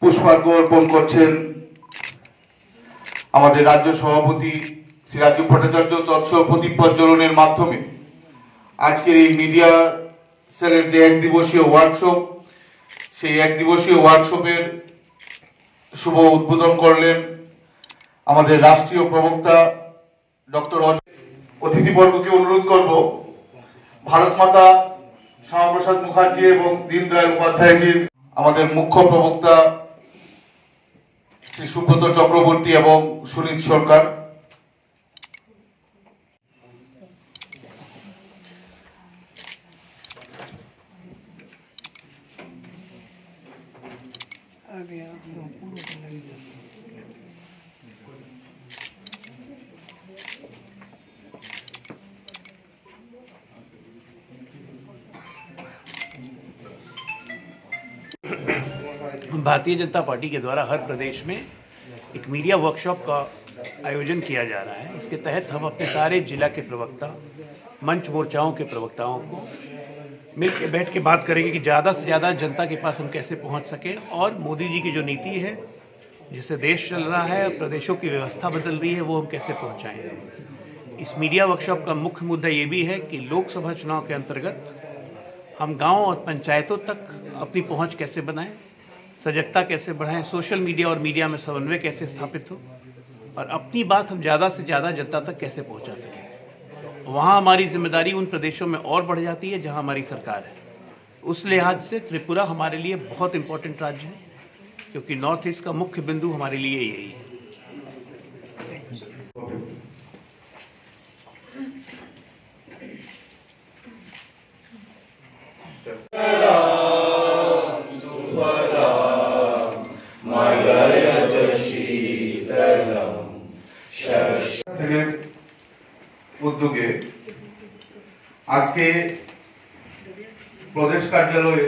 পুষ্পার্ঘ্য অর্পণ করছেন আমাদের রাজ্য সভাপতি শ্রী রাজীব ভট্টাচার্য তৎসহ প্রদীপ প্রজ্বলনের মাধ্যমে আজকের এই মিডিয়া সেলের যে এক দিবসীয় ওয়ার্কশপ, সেই এক দিবসীয় ওয়ার্কশপের শুভ উদ্বোধন করলেন আমাদের রাষ্ট্রীয় প্রবক্তা ডক্টর অতিথিবর্গকে অনুরোধ করব ভারত মাতা শ্যামাপ্রসাদ মুখার্জি এবং দীনদয়াল উপাধ্যায়জির আমাদের মুখ্য প্রবক্তা শ্রী সুব্রত চক্রবর্তী এবং সুনীত সরকার भारतीय जनता पार्टी के द्वारा हर प्रदेश में एक मीडिया वर्कशॉप का आयोजन किया जा रहा है। इसके तहत हम अपने सारे जिला के प्रवक्ता, मंच मोर्चाओं के प्रवक्ताओं को मिलकर बैठ के बात करेंगे कि ज़्यादा से ज़्यादा जनता के पास हम कैसे पहुंच सकें और मोदी जी की जो नीति है जिससे देश चल रहा है, प्रदेशों की व्यवस्था बदल रही है, वो हम कैसे पहुँचाएँ। इस मीडिया वर्कशॉप का मुख्य मुद्दा ये भी है कि लोकसभा चुनाव के अंतर्गत हम गाँव और पंचायतों तक अपनी पहुँच कैसे बनाएं, सजगता कैसे बढ़ाएं, सोशल मीडिया और मीडिया में समन्वय कैसे स्थापित हो और अपनी बात हम ज़्यादा से ज़्यादा जनता तक कैसे पहुंचा सकें। वहाँ हमारी जिम्मेदारी उन प्रदेशों में और बढ़ जाती है जहाँ हमारी सरकार है। उस लिहाज से त्रिपुरा हमारे लिए बहुत इम्पोर्टेंट राज्य है, क्योंकि नॉर्थ ईस्ट का मुख्य बिंदु हमारे लिए यही है। উদ্যোগে আজকে প্রদেশ কার্যালয়ে